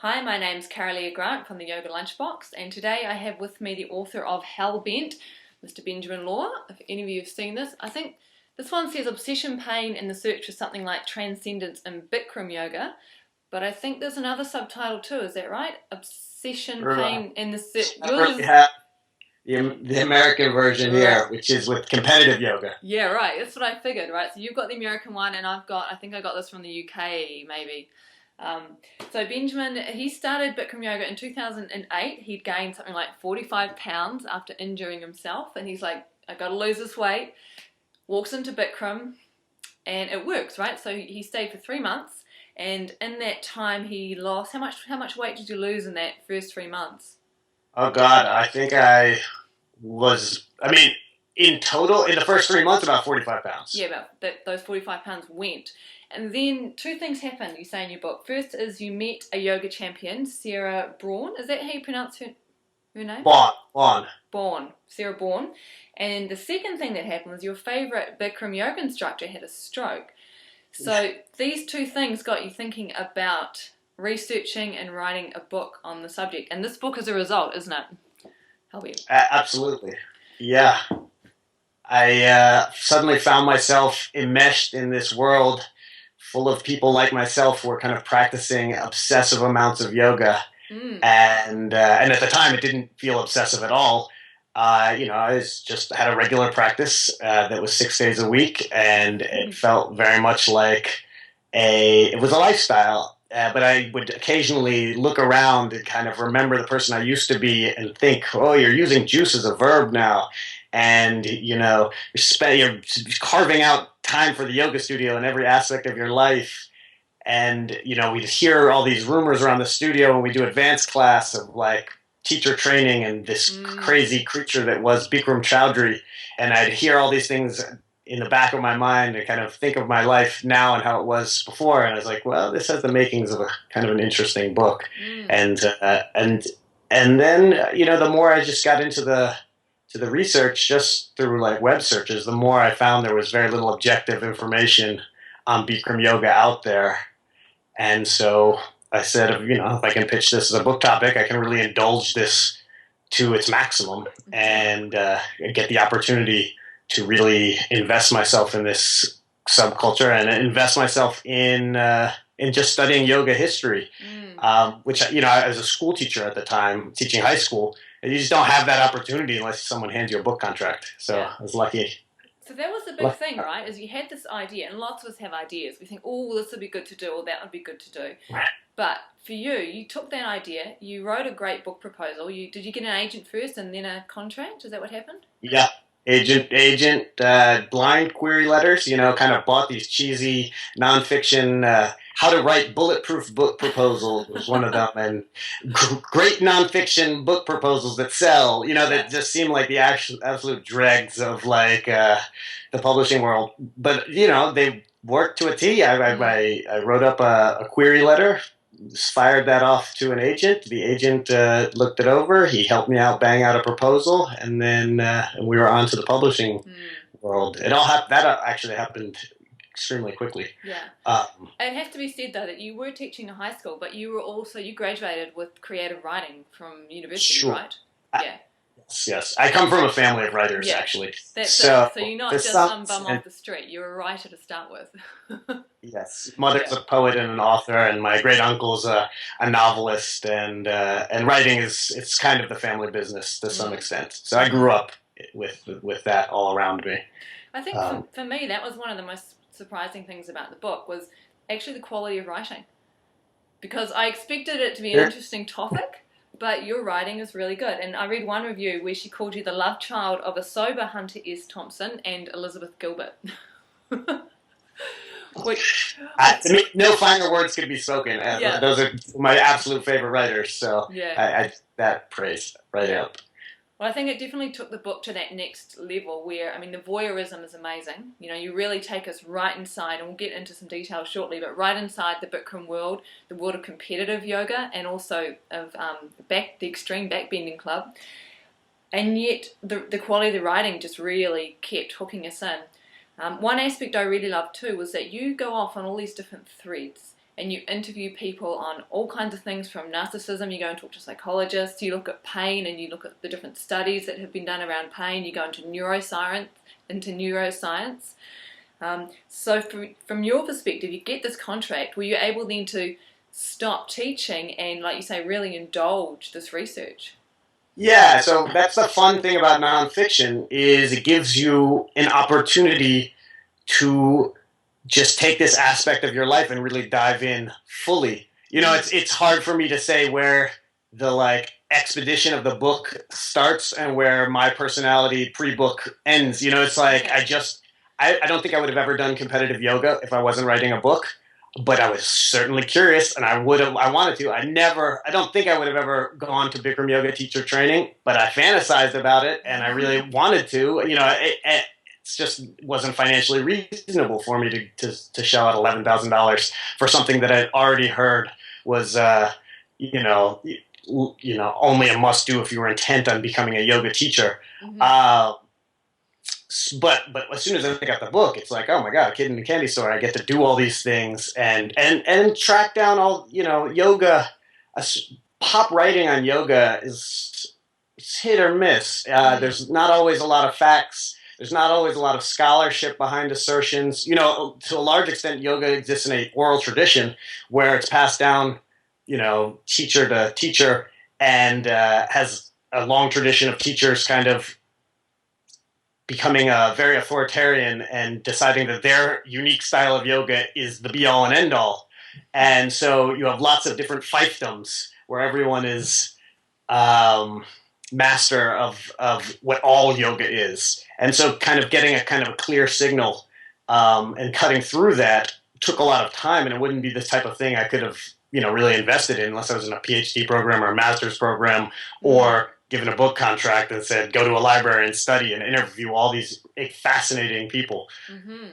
Hi, my name's Kara-Leah from the Yoga Lunchbox, and today I have with me the author of Hell-Bent, Mr. Benjamin Lorr. If any of you have seen this, I think this one says obsession pain in the search for something like Transcendence in Bikram Yoga, but I think there's another subtitle too, is that right? Obsession pain in the search. We have the American version here, which is with competitive yoga. Yeah, right. That's what I figured, right? So you've got the American one, and I think I got this from the UK, maybe. So Benjamin, he started Bikram Yoga in 2008. He'd gained something like 45 pounds after injuring himself, and he's like, I got to lose this weight. Walks into Bikram, and it works, right? So he stayed for 3 months, and in that time he lost how much weight did you lose in that first 3 months? Oh God, I think I was. In total, in the first 3 months, about 45 pounds. Yeah, about those 45 pounds went. And then two things happened, you say in your book. First is you met a yoga champion, Sarah Braun. Is that how you pronounce her name? Braun. Sarah Braun. And the second thing that happened was your favourite Bikram yoga instructor had a stroke. So these two things got you thinking about researching and writing a book on the subject. And this book is a result, isn't it? Absolutely. Yeah. I suddenly found myself enmeshed in this world full of people like myself who were kind of practicing obsessive amounts of yoga. And at the time it didn't feel obsessive at all. I had a regular practice that was 6 days a week, and it felt very much like it was a lifestyle. But I would occasionally look around and kind of remember the person I used to be and think, oh, you're using juice as a verb now. And, you're carving out time for the yoga studio in every aspect of your life. And, we'd hear all these rumors around the studio when we do advanced class of like teacher training and this crazy creature that was Bikram Chowdhury. And I'd hear all these things in the back of my mind and kind of think of my life now and how it was before. And I was like, well, this has the makings of a kind of an interesting book. And then, the more I just got into the research just through like web searches, the more I found there was very little objective information on Bikram Yoga out there. And so I said, if I can pitch this as a book topic, I can really indulge this to its maximum and get the opportunity to really invest myself in this subculture and invest myself in just studying yoga history, which, as a school teacher at the time, teaching high school, you just don't have that opportunity unless someone hands you a book contract. So I was lucky. So that was the big thing, right? Is you had this idea, and lots of us have ideas. We think, oh, this would be good to do, or that would be good to do. Right. But for you took that idea, you wrote a great book proposal. Did you get an agent first and then a contract? Is that what happened? Yeah. Agent, blind query letters, kind of bought these cheesy nonfiction, how to write bulletproof book proposals was one of them, and great nonfiction book proposals that sell, that just seem like the absolute dregs of like the publishing world. But, they worked to a T. I wrote up a query letter, fired that off to an agent. The agent looked it over. He helped me out, bang out a proposal, and then we were on to the publishing world. That actually happened extremely quickly. Yeah. It has to be said though that you were teaching in high school, but you graduated with creative writing from university, right? Yeah. Yes. I come from a family of writers, actually. So you're not just some bum off the street. You're a writer to start with. Yes. Mother's a poet and an author, and my great uncle's a novelist, and writing it's kind of the family business to some extent. So I grew up with that all around me. I think for me that was one of the most surprising things about the book was actually the quality of writing, because I expected it to be an interesting topic. But your writing is really good. And I read one review where she called you the love child of a sober Hunter S. Thompson and Elizabeth Gilbert. Which, to me, no finer words could be spoken. Those are my absolute favorite writers. So that praise up. Well, I think it definitely took the book to that next level where, the voyeurism is amazing. You really take us right inside, and we'll get into some details shortly, but right inside the Bikram world, the world of competitive yoga, and also of the extreme backbending club. And yet the quality of the writing just really kept hooking us in. One aspect I really loved too was that you go off on all these different threads and you interview people on all kinds of things from narcissism. You go and talk to psychologists, you look at pain and you look at the different studies that have been done around pain, you go into neuroscience. So from your perspective, you get this contract. Were you able then to stop teaching and, like you say, really indulge this research? Yeah, so that's the fun thing about nonfiction is it gives you an opportunity to just take this aspect of your life and really dive in fully. You know, it's hard for me to say where the like expedition of the book starts and where my personality pre-book ends. You know, it's like I don't think I would have ever done competitive yoga if I wasn't writing a book, but I was certainly curious and I wanted to. I don't think I would have ever gone to Bikram Yoga teacher training, but I fantasized about it and I really wanted to. You know, it just wasn't financially reasonable for me to shell out $11,000 for something that I'd already heard was, only a must do if you were intent on becoming a yoga teacher. Mm-hmm. But as soon as I got the book, it's like, oh my God, a kid in a candy store. I get to do all these things and track down all, yoga. Pop writing on yoga it's hit or miss. There's not always a lot of facts. There's not always a lot of scholarship behind assertions. You know, to a large extent, yoga exists in a oral tradition where it's passed down, teacher to teacher, and has a long tradition of teachers kind of becoming very authoritarian and deciding that their unique style of yoga is the be-all and end-all. And so you have lots of different fiefdoms where everyone is master of what all yoga is. And so kind of getting a kind of a clear signal and cutting through that took a lot of time, and it wouldn't be the type of thing I could have, really invested in unless I was in a PhD program or a master's program or given a book contract and said, go to a library and study and interview all these fascinating people. Mm-hmm.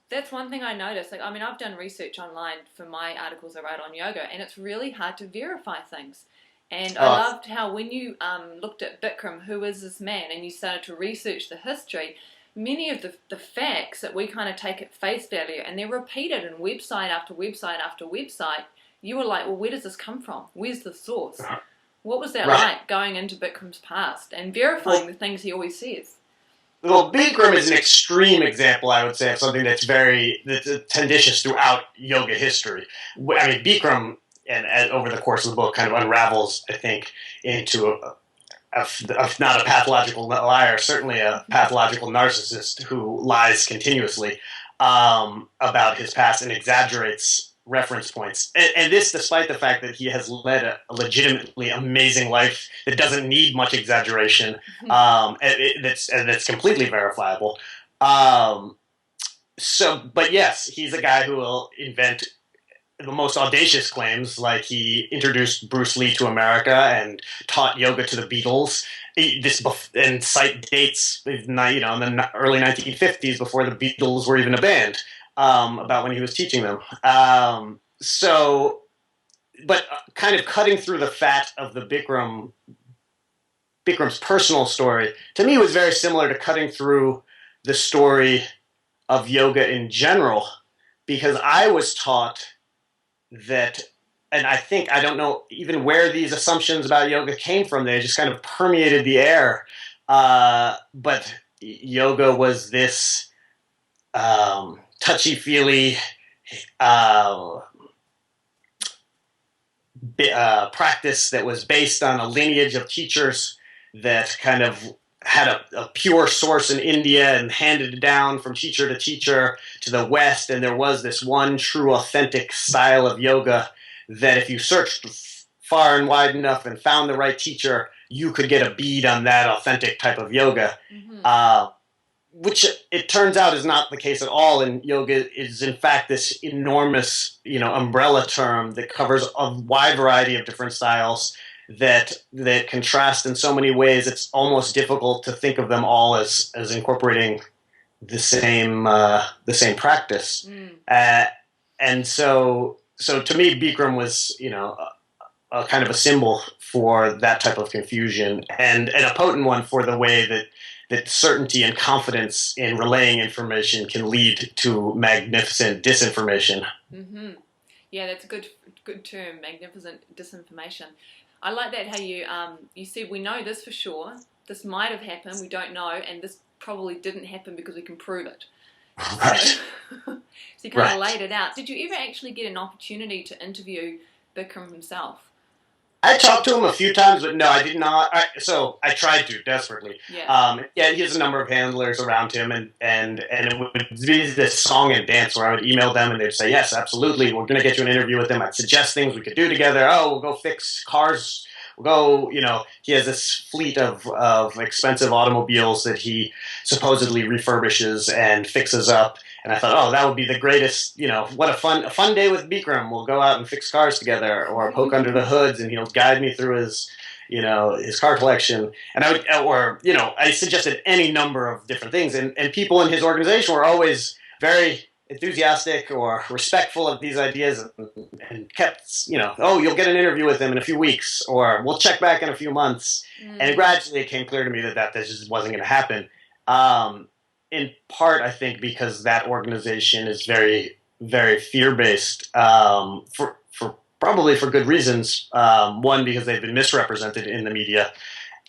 That's one thing I noticed. I've done research online for my articles I write on yoga, and it's really hard to verify things. And I loved how when you looked at Bikram, who is this man, and you started to research the history, many of the facts that we kind of take at face value, and they're repeated in website after website after website, you were like, well, where does this come from? Where's the source? What was that like going into Bikram's past and verifying the things he always says? Well, Bikram is an extreme example, I would say, of something that's tenditious throughout yoga history. I mean, Bikram, and over the course of the book, kind of unravels, I think, into if not a pathological liar, certainly a pathological narcissist who lies continuously about his past and exaggerates reference points. And this despite the fact that he has led a legitimately amazing life that doesn't need much exaggeration, that's completely verifiable. But yes, he's a guy who will invent the most audacious claims, like he introduced Bruce Lee to America and taught yoga to the Beatles. And cite dates, in the early 1950s before the Beatles were even a band, about when he was teaching them. But kind of cutting through the fat of the Bikram's personal story, to me was very similar to cutting through the story of yoga in general, because I was taught that, and I don't know even where these assumptions about yoga came from. They just kind of permeated the air. But yoga was this touchy-feely practice that was based on a lineage of teachers that kind of had a pure source in India and handed it down from teacher to teacher to the West, and there was this one true authentic style of yoga that if you searched far and wide enough and found the right teacher, you could get a bead on that authentic type of yoga, which it turns out is not the case at all. And yoga is in fact this enormous, umbrella term that covers a wide variety of different styles that contrast in so many ways. It's almost difficult to think of them all as incorporating the same practice. And so to me, Bikram was a kind of a symbol for that type of confusion, and a potent one for the way that certainty and confidence in relaying information can lead to magnificent disinformation. Mm-hmm. Yeah, that's a good term, magnificent disinformation. I like that how you said we know this for sure. This might have happened, we don't know, and this probably didn't happen because we can prove it. Right. So, so you kind of Right. laid it out. Did you ever actually get an opportunity to interview Bikram himself? I talked to him a few times, but no, I did not. So I tried to desperately. Yeah. Yeah, he has a number of handlers around him, and it would be this song and dance where I would email them, and they'd say, "Yes, absolutely, we're going to get you an interview with him." I'd suggest things we could do together. Oh, we'll go fix cars. We'll go. He has this fleet of expensive automobiles that he supposedly refurbishes and fixes up. And I thought, oh, that would be the greatest, what a fun day with Bikram. We'll go out and fix cars together or poke under the hoods and he'll guide me through his car collection. And I suggested any number of different things. And people in his organization were always very enthusiastic or respectful of these ideas and kept, oh, you'll get an interview with him in a few weeks or we'll check back in a few months. And gradually it came clear to me that just wasn't going to happen. In part, I think, because that organization is very, very fear-based, probably for good reasons. One, because they've been misrepresented in the media,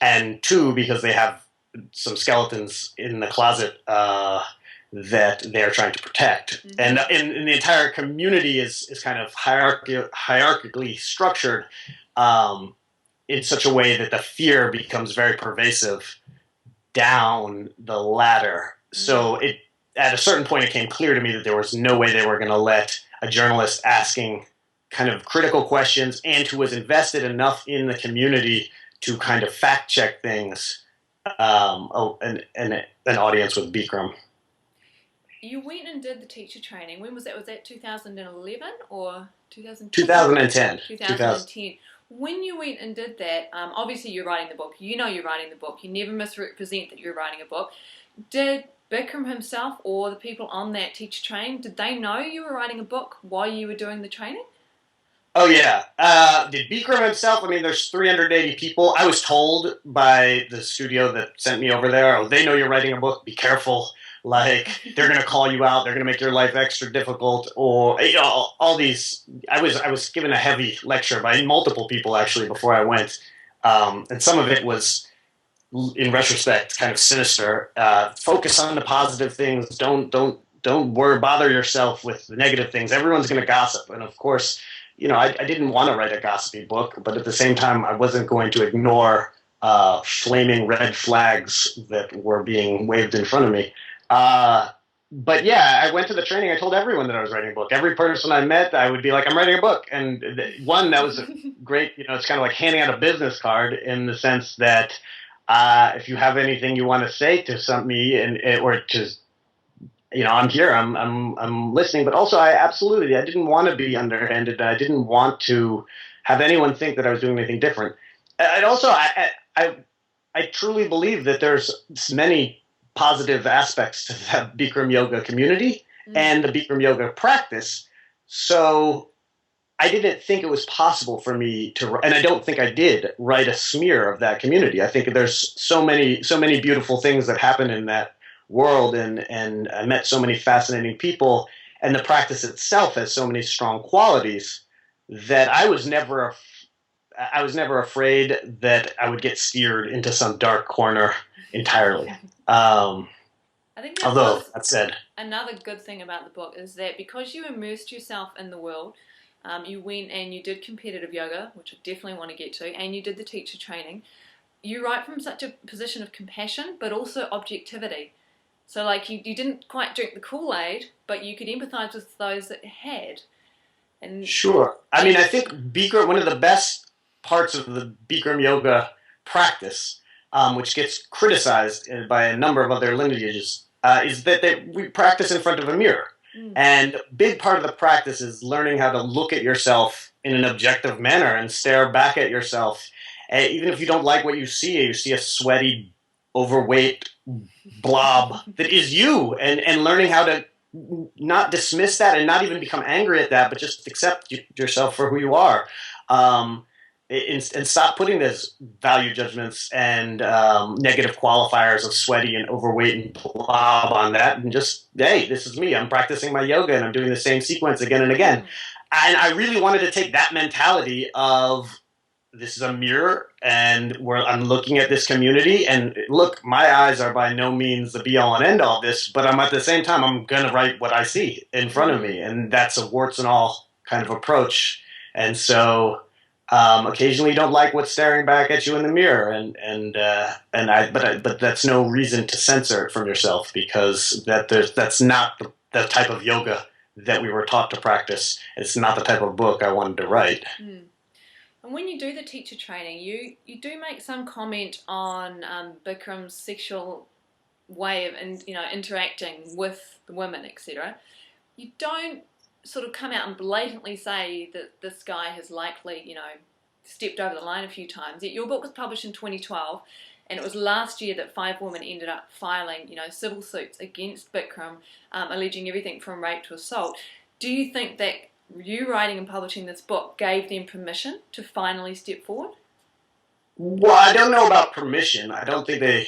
and two, because they have some skeletons in the closet that they're trying to protect. Mm-hmm. And the entire community is kind of hierarchically structured in such a way that the fear becomes very pervasive down the ladder. So at a certain point, it became clear to me that there was no way they were going to let a journalist asking kind of critical questions and who was invested enough in the community to kind of fact check things, an audience with Bikram. You went and did the teacher training. When was that? Was that 2011 or 2010? 2010. 2010. When you went and did that, obviously you're writing the book. You know you're writing the book. You never misrepresent that you're writing a book. Did Bikram himself or the people on that teacher training, did they know you were writing a book while you were doing the training? Oh, yeah. Did Bikram himself? I mean, there's 380 people. I was told by the studio that sent me over there, oh, they know you're writing a book. Be careful. Like, they're going to call you out. They're going to make your life extra difficult. Or, all these. I was given a heavy lecture by multiple people, actually, before I went. And some of it was, in retrospect, kind of sinister. Focus on the positive things. Don't bother yourself with the negative things. Everyone's going to gossip. And, of course, I didn't want to write a gossipy book, but at the same time, I wasn't going to ignore flaming red flags that were being waved in front of me. But yeah, I went to the training. I told everyone that I was writing a book. Every person I met, I would be like, I'm writing a book. And that was a great, it's kind of like handing out a business card in the sense that if you have anything you want to say to me or to, I'm here, I'm listening, but also I didn't want to be underhanded. I didn't want to have anyone think that I was doing anything different. And also, I truly believe that there's many positive aspects to the Bikram Yoga community and the Bikram Yoga practice. So I didn't think it was possible for me to, and I don't think I did, write a smear of that community. I think there's so many beautiful things that happen in that world, and I met so many fascinating people, and the practice itself has so many strong qualities that I was never afraid that I would get steered into some dark corner entirely. I think that said, another good thing about the book is that because you immersed yourself in the world, you went and you did competitive yoga, which I definitely want to get to, and you did the teacher training. You write from such a position of compassion, but also objectivity. So, like, you didn't quite drink the Kool-Aid, but you could empathize with those that had. And sure. I mean, I think Bikram, one of the best parts of the Bikram Yoga practice, which gets criticized by a number of other lineages, is that we practice in front of a mirror. And a big part of the practice is learning how to look at yourself in an objective manner and stare back at yourself. Even if you don't like what you see a sweaty, overweight blob that is you, and learning how to not dismiss that and not even become angry at that, but just accept yourself for who you are. And stop putting those value judgments and negative qualifiers of sweaty and overweight and blob on that, and just, hey, this is me. I'm practicing my yoga and I'm doing the same sequence again and again. I really wanted to take that mentality of this is a mirror and where I'm looking at this community and look, my eyes are by no means the be all and end all of this, but I'm at the same time, I'm going to write what I see in front of me. And that's a warts and all kind of approach. And so, occasionally you don't like what's staring back at you in the mirror but that's no reason to censor it from yourself because that's not the type of yoga that we were taught to practice. It's not the type of book I wanted to write. And when you do the teacher training, you do make some comment on Bikram's sexual way of interacting with the women, etc. You don't sort of come out and blatantly say that this guy has likely, stepped over the line a few times. Yet your book was published in 2012, and it was last year that 5 women ended up filing, civil suits against Bikram, alleging everything from rape to assault. Do you think that you writing and publishing this book gave them permission to finally step forward? Well, I don't know about permission. I don't think they...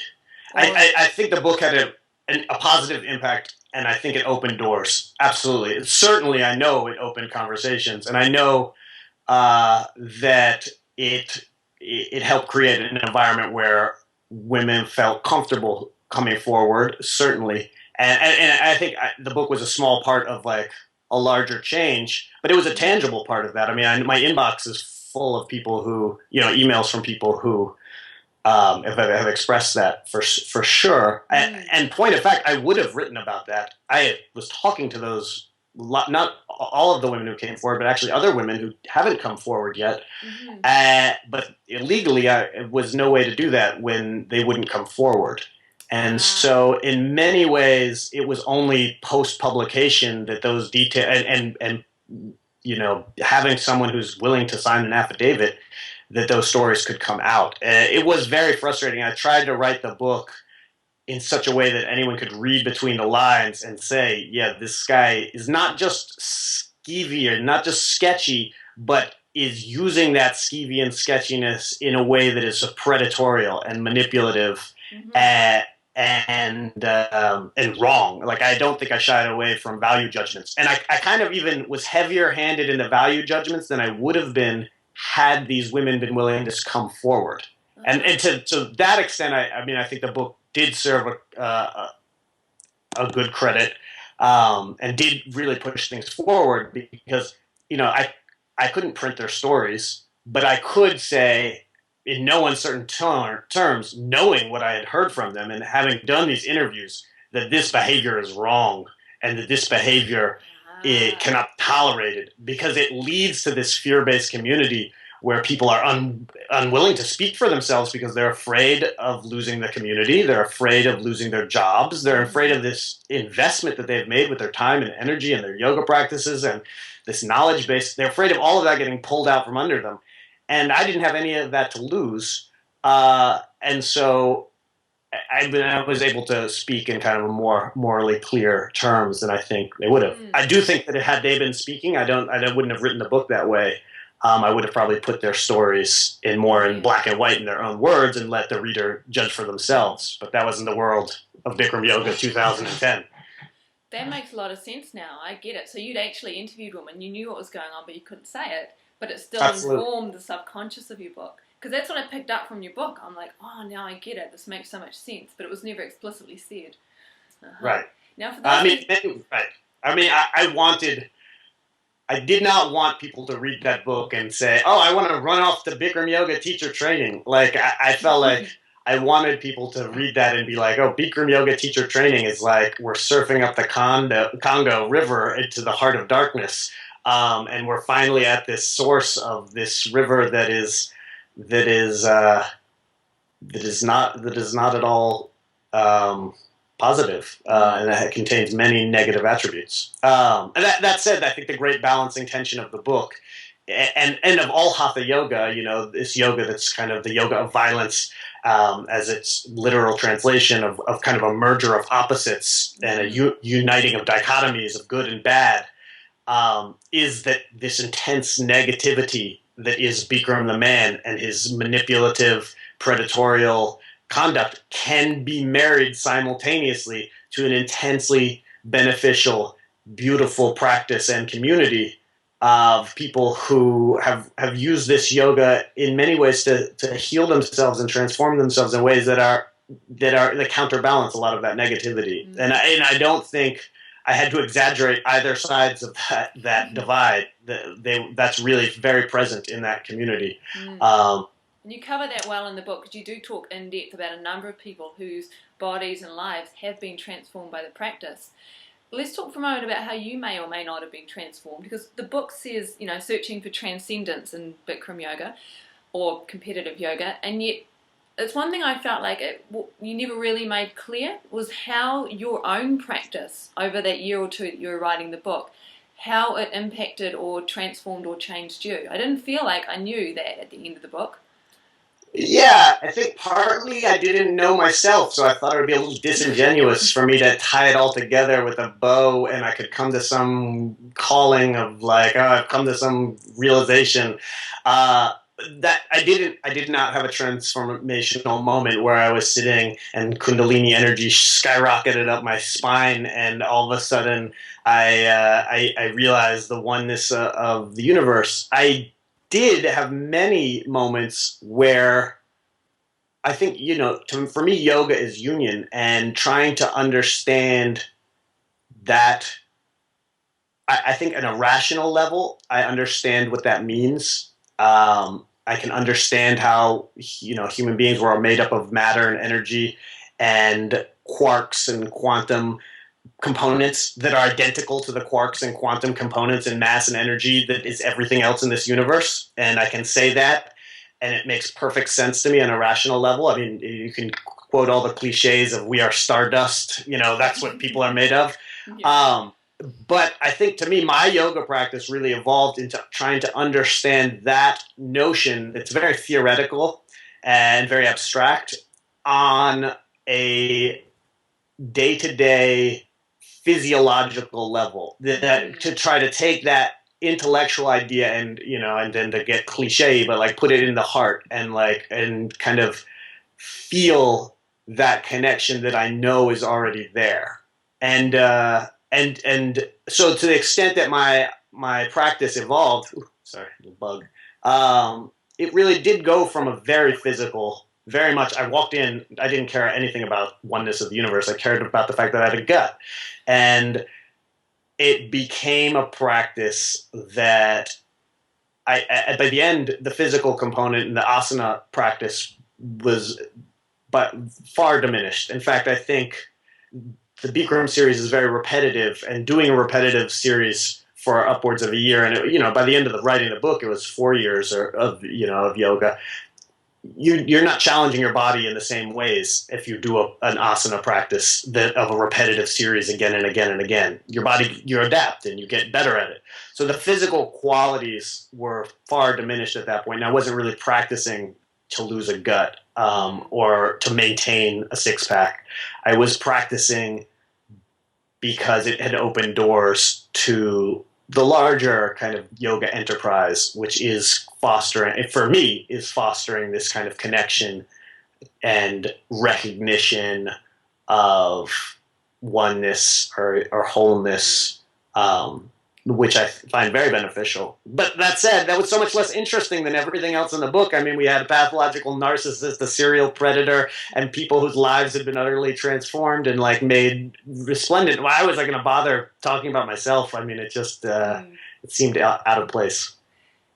I think the book had a positive impact, and I think it opened doors. Absolutely. Certainly, I know it opened conversations, and I know that it helped create an environment where women felt comfortable coming forward, certainly. And I think the book was a small part of, like, a larger change, but it was a tangible part of that. I mean, my inbox is full of people who, emails from people who have expressed that for sure. And point of fact, I would have written about that. I was talking to those, not all of the women who came forward, but actually other women who haven't come forward yet. But illegally, it was no way to do that when they wouldn't come forward. And so in many ways, it was only post-publication that those details, and having someone who's willing to sign an affidavit, that those stories could come out. It was very frustrating. I tried to write the book in such a way that anyone could read between the lines and say, yeah, this guy is not just skeevy or not just sketchy, but is using that skeevy and sketchiness in a way that is predatorial and manipulative. And wrong. Like, I don't think I shied away from value judgments. And I kind of even was heavier handed in the value judgments than I would have been had these women been willing to come forward. And to that extent, I think the book did serve a good credit and did really push things forward because, I couldn't print their stories, but I could say, in no uncertain terms, knowing what I had heard from them and having done these interviews, that this behavior is wrong and that this behavior it cannot be tolerated because it leads to this fear-based community where people are unwilling to speak for themselves because they're afraid of losing the community, they're afraid of losing their jobs, they're afraid of this investment that they've made with their time and energy and their yoga practices and this knowledge base. They're afraid of all of that getting pulled out from under them. And I didn't have any of that to lose. And so I was able to speak in kind of a more morally clear terms than I think they would have. I do think that had they been speaking, I wouldn't have written the book that way. I would have probably put their stories in black and white in their own words and let the reader judge for themselves. But that was in the world of Bikram Yoga 2010. That makes a lot of sense now. I get it. So you'd actually interviewed women. You knew what was going on, but you couldn't say it. But it still informed the subconscious of your book. Because that's what I picked up from your book. I'm like, oh, now I get it. This makes so much sense. But it was never explicitly said. Right. Now, for those right. I did not want people to read that book and say, oh, I want to run off to Bikram Yoga teacher training. Like, I felt like I wanted people to read that and be like, oh, Bikram Yoga teacher training is like we're surfing up the Congo River into the heart of darkness. And we're finally at this source of this river that is not at all positive, and that contains many negative attributes. And that said, I think the great balancing tension of the book and of all hatha yoga, this yoga that's kind of the yoga of violence, as its literal translation of kind of a merger of opposites and a uniting of dichotomies of good and bad. Is that this intense negativity that is Bikram the man and his manipulative, predatorial conduct can be married simultaneously to an intensely beneficial, beautiful practice and community of people who have used this yoga in many ways to heal themselves and transform themselves in ways that counterbalance a lot of that negativity. And I don't think I had to exaggerate either sides of that divide. That's really very present in that community. And you cover that well in the book, because you do talk in depth about a number of people whose bodies and lives have been transformed by the practice. Let's talk for a moment about how you may or may not have been transformed, because the book says, searching for transcendence in Bikram Yoga or competitive yoga, and yet it's one thing I felt like you never really made clear was how your own practice over that year or two that you were writing the book, how it impacted or transformed or changed you. I didn't feel like I knew that at the end of the book. Yeah, I think partly I didn't know myself, so I thought it would be a little disingenuous for me to tie it all together with a bow, and I could come to some calling of like, oh, I've come to some realization. That I did not have a transformational moment where I was sitting and Kundalini energy skyrocketed up my spine, and all of a sudden I realized the oneness of the universe. I did have many moments where I think, for me, yoga is union, and trying to understand that. I think on a rational level, I understand what that means. I can understand how, human beings were made up of matter and energy and quarks and quantum components that are identical to the quarks and quantum components in mass and energy that is everything else in this universe. And I can say that, and it makes perfect sense to me on a rational level. I mean, you can quote all the cliches of "we are stardust," that's what people are made of. Yeah. But I think, to me, my yoga practice really evolved into trying to understand that notion. It's very theoretical and very abstract on a day-to-day physiological level, that to try to take that intellectual idea and then to get cliche, but like put it in the heart and kind of feel that connection that I know is already there. And so to the extent that my practice evolved, sorry, the bug, it really did go from a very physical, very much, I walked in, I didn't care anything about oneness of the universe. I cared about the fact that I had a gut. And it became a practice that by the end, the physical component and the asana practice was but far diminished. In fact, I think the Bikram series is very repetitive, and doing a repetitive series for upwards of a year, and by the end of the writing the book, it was 4 years of yoga. You're not challenging your body in the same ways if you do an asana practice of a repetitive series again and again and again. Your body, you adapt and you get better at it. So the physical qualities were far diminished at that point. And I wasn't really practicing to lose a gut or to maintain a six-pack. I was practicing because it had opened doors to the larger kind of yoga enterprise, which is fostering this kind of connection and recognition of oneness or wholeness, which I find very beneficial. But that said, that was so much less interesting than everything else in the book. I mean, we had a pathological narcissist, a serial predator, and people whose lives had been utterly transformed and made resplendent. Why was I going to bother talking about myself? I mean, it just it seemed out of place.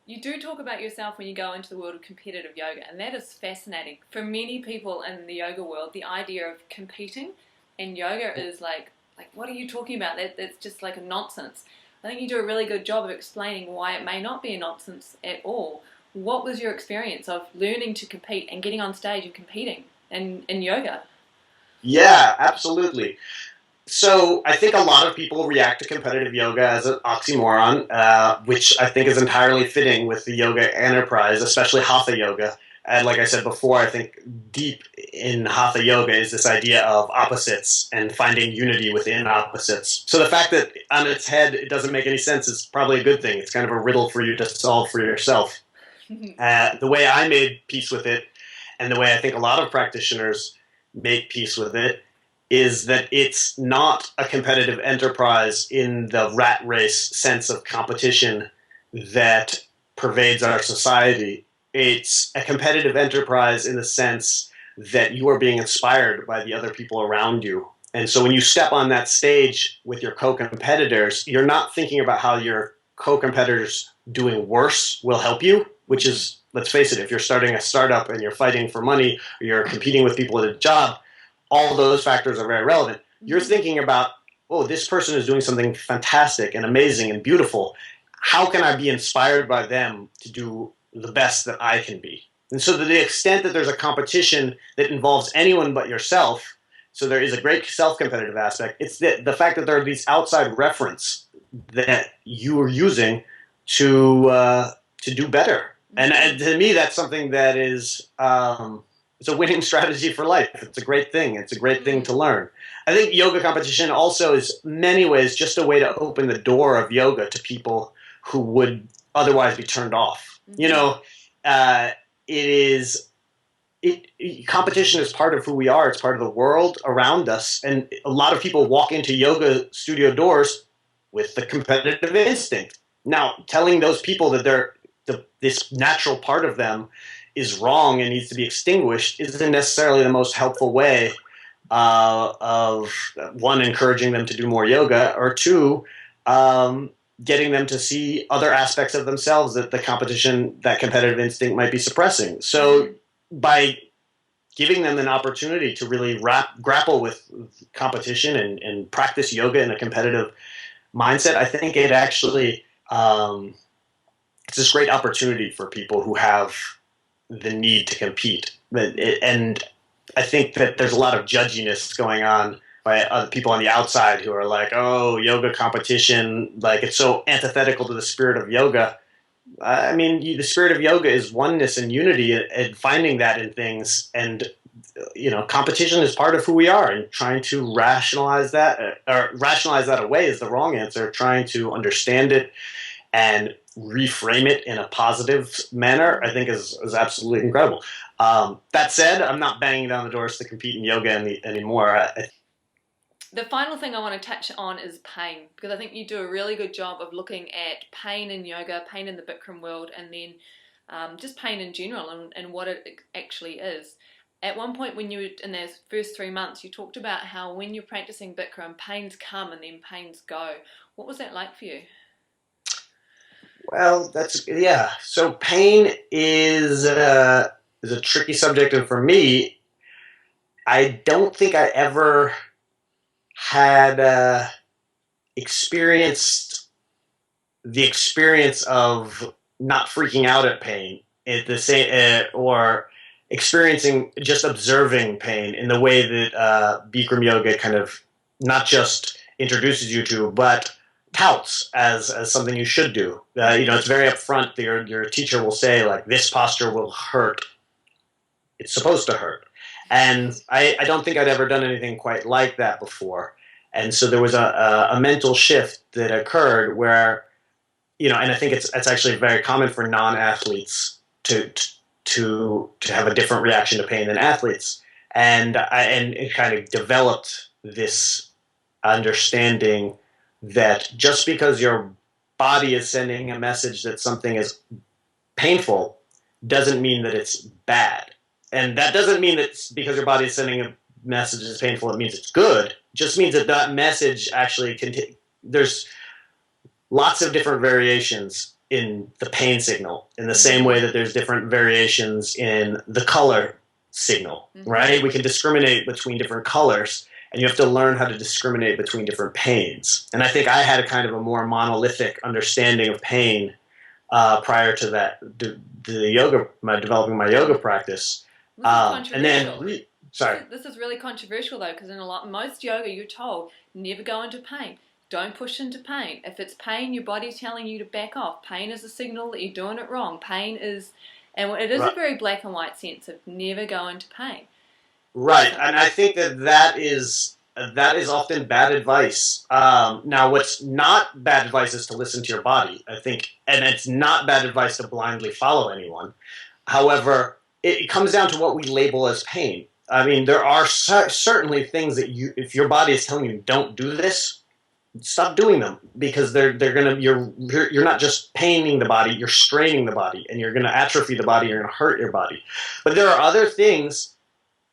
You do talk about yourself when you go into the world of competitive yoga, and that is fascinating. For many people in the yoga world, the idea of competing in yoga is like what are you talking about? That's just like a nonsense. I think you do a really good job of explaining why it may not be a nonsense at all. What was your experience of learning to compete and getting on stage and competing in yoga? Yeah, absolutely. So I think a lot of people react to competitive yoga as an oxymoron, which I think is entirely fitting with the yoga enterprise, especially hatha yoga. And like I said before, I think deep in hatha yoga is this idea of opposites and finding unity within opposites. So the fact that on its head it doesn't make any sense is probably a good thing. It's kind of a riddle for you to solve for yourself. The way I made peace with it, and the way I think a lot of practitioners make peace with it, is that it's not a competitive enterprise in the rat race sense of competition that pervades our society. It's a competitive enterprise in the sense that you are being inspired by the other people around you. And so when you step on that stage with your co-competitors, you're not thinking about how your co-competitors doing worse will help you, which is, let's face it, if you're starting a startup and you're fighting for money, or you're competing with people at a job, all those factors are very relevant. You're thinking about, oh, this person is doing something fantastic and amazing and beautiful. How can I be inspired by them to do the best that I can be? And so to the extent that there's a competition that involves anyone but yourself, so there is a great self-competitive aspect, it's the fact that there are these outside reference that you are using to do better. And to me, that's something that is it's a winning strategy for life. It's a great thing. It's a great thing to learn. I think yoga competition also is many ways just a way to open the door of yoga to people who would otherwise be turned off. You know, competition is part of who we are. It's part of the world around us. And a lot of people walk into yoga studio doors with the competitive instinct. Now, telling those people that this natural part of them is wrong and needs to be extinguished isn't necessarily the most helpful way of, one, encouraging them to do more yoga, or two, getting them to see other aspects of themselves that that competitive instinct might be suppressing. So by giving them an opportunity to really grapple with competition and practice yoga in a competitive mindset, I think it actually it's this great opportunity for people who have the need to compete. And I think that there's a lot of judginess going on by other people on the outside who are like, oh, yoga competition, like it's so antithetical to the spirit of yoga. I mean, the spirit of yoga is oneness and unity, and finding that in things. And, you know, competition is part of who we are, and trying to rationalize that, or rationalize that away is the wrong answer. Trying to understand it and reframe it in a positive manner, I think is absolutely incredible. That said, I'm not banging down the doors to compete in yoga anymore. The final thing I want to touch on is pain, because I think you do a really good job of looking at pain in yoga, pain in the Bikram world, and then just pain in general and what it actually is. At one point when you were in those first 3 months, you talked about how when you're practicing Bikram, pains come and then pains go. What was that like for you? Well, yeah. So pain is a tricky subject, and for me, I don't think I ever had experienced the experience of not freaking out at pain at the same, or experiencing just observing pain in the way that Bikram Yoga kind of not just introduces you to, but touts as something you should do. You know, it's very upfront. Your teacher will say, like, this posture will hurt. It's supposed to hurt. And I don't think I'd ever done anything quite like that before. And so there was a mental shift that occurred where, you know, and I think it's actually very common for non-athletes to have a different reaction to pain than athletes. And it kind of developed this understanding that just because your body is sending a message that something is painful doesn't mean that it's bad. And that doesn't mean that because your body is sending a message that's painful, it means it's good. It just means that that message actually there's lots of different variations in the pain signal, in the same way that there's different variations in the color signal, right? We can discriminate between different colors, and you have to learn how to discriminate between different pains. And I think I had a kind of a more monolithic understanding of pain prior to that, developing my yoga practice. And then, sorry. This is really controversial though, because in most yoga you're told never go into pain. Don't push into pain. If it's pain, your body's telling you to back off. Pain is a signal that you're doing it wrong. Pain is, and it is a very black and white sense of never go into pain. Right, and I think that is often bad advice. Now, what's not bad advice is to listen to your body, I think, and it's not bad advice to blindly follow anyone. However, it comes down to what we label as pain. I mean, there are certainly things that if your body is telling you don't do this, stop doing them, because they're gonna you're not just paining the body, you're straining the body, and you're gonna atrophy the body, you're gonna hurt your body. But there are other things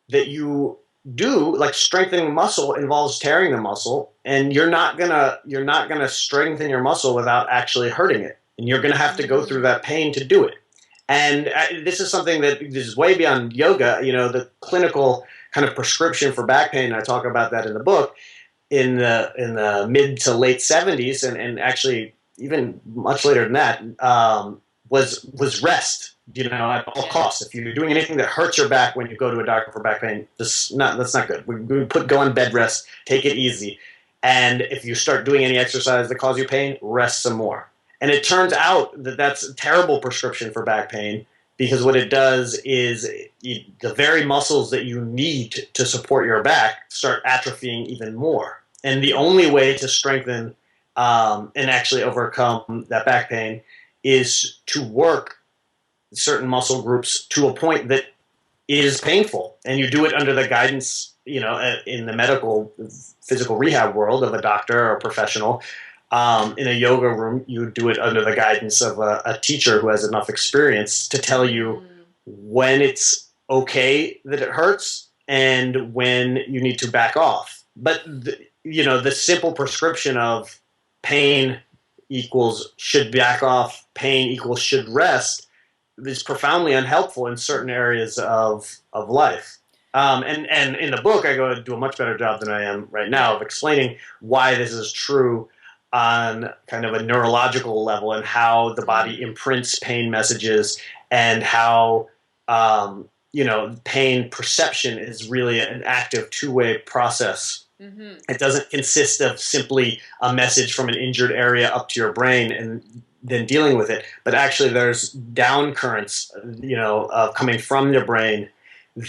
that you do, like strengthening muscle involves tearing the muscle, and you're not gonna strengthen your muscle without actually hurting it, and you're gonna have to go through that pain to do it. And this is something that is way beyond yoga. The clinical kind of prescription for back pain, I talk about that in the book, in the mid to late 70s, and actually even much later than that, was rest. At all costs. If you're doing anything that hurts your back when you go to a doctor for back pain, that's not good. Go on bed rest, take it easy, and if you start doing any exercise that causes you pain, rest some more. And it turns out that that's a terrible prescription for back pain, because what it does is the very muscles that you need to support your back start atrophying even more. And the only way to strengthen and actually overcome that back pain is to work certain muscle groups to a point that is painful. And you do it under the guidance, in the medical physical rehab world, of a doctor or a professional. In a yoga room, you do it under the guidance of a teacher who has enough experience to tell you when it's okay that it hurts and when you need to back off. But the simple prescription of pain equals should back off, pain equals should rest, is profoundly unhelpful in certain areas of life. And in the book, I go to do a much better job than I am right now of explaining why this is true on kind of a neurological level, and how the body imprints pain messages, and how pain perception is really an active two-way process. Mm-hmm. It doesn't consist of simply a message from an injured area up to your brain and then dealing with it, but actually there's down currents, coming from your brain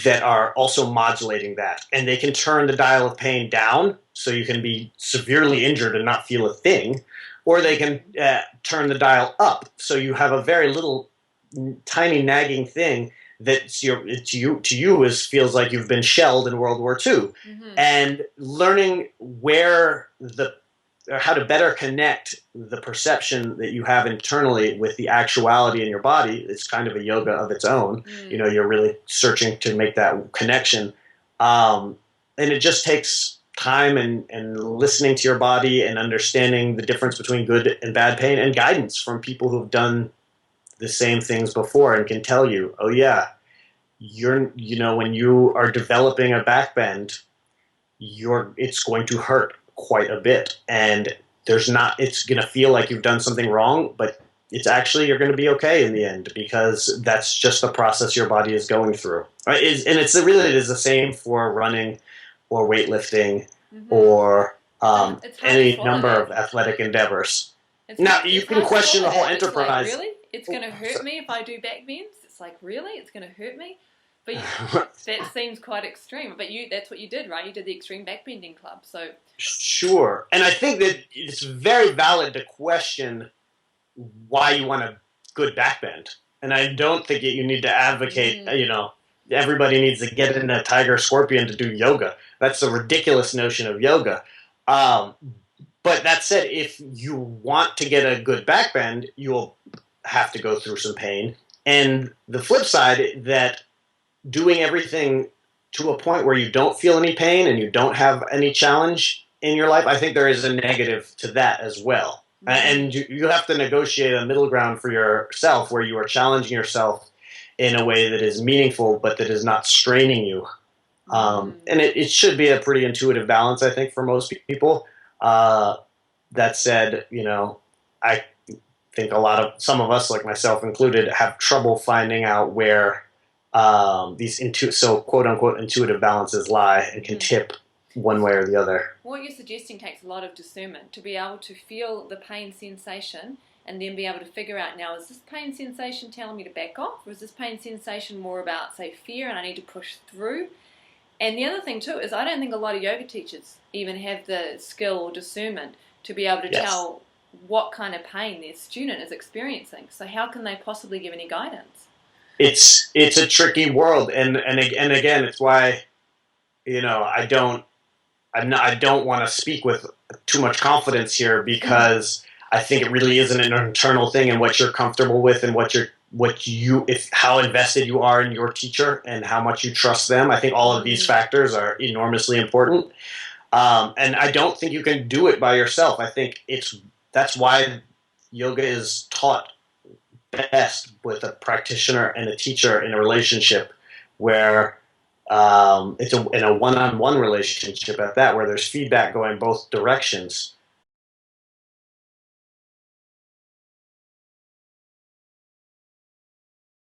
that are also modulating that, and they can turn the dial of pain down so you can be severely injured and not feel a thing, or they can turn the dial up so you have a very little tiny nagging thing that to you feels like you've been shelled in World War II. Mm-hmm. And learning how to better connect the perception that you have internally with the actuality in your body. It's kind of a yoga of its own. You're really searching to make that connection. And it just takes time and listening to your body and understanding the difference between good and bad pain, and guidance from people who've done the same things before and can tell you, oh yeah, when you are developing a back bend, it's going to hurt quite a bit, and it's going to feel like you've done something wrong, but it's actually, you're going to be okay in the end, because that's just the process your body is going through. Right? And it is the same for running or weightlifting, mm-hmm. or any number of athletic endeavors. Now, you can question the whole enterprise. It's like, really? It's going to hurt me if I do back bends? It's like, really? It's going to hurt me? But that seems quite extreme. But that's what you did, right? You did the Extreme Backbending Club. So sure. And I think that it's very valid to question why you want a good backbend. And I don't think you need to advocate, everybody needs to get in a tiger scorpion to do yoga. That's a ridiculous notion of yoga. But that said, if you want to get a good backbend, you'll have to go through some pain. And the flip side, that doing everything to a point where you don't feel any pain and you don't have any challenge in your life, I think there is a negative to that as well. Mm-hmm. And you have to negotiate a middle ground for yourself, where you are challenging yourself in a way that is meaningful, but that is not straining you. And it should be a pretty intuitive balance, I think, for most people. That said, I think some of us, like myself included, have trouble finding out where these quote unquote intuitive balances lie, and can tip one way or the other. What you're suggesting takes a lot of discernment to be able to feel the pain sensation and then be able to figure out, now, is this pain sensation telling me to back off, or is this pain sensation more about, say, fear and I need to push through? And the other thing too is, I don't think a lot of yoga teachers even have the skill or discernment to be able to tell what kind of pain their student is experiencing. So how can they possibly give any guidance? It's a tricky world, and again, it's why I don't I don't want to speak with too much confidence here because I think it really is an internal thing, and what you're comfortable with, and how invested you are in your teacher and how much you trust them. I think all of these factors are enormously important. And I don't think you can do it by yourself. I think that's why yoga is taught best with a practitioner and a teacher in a relationship where it's in a one-on-one relationship at that, where there's feedback going both directions.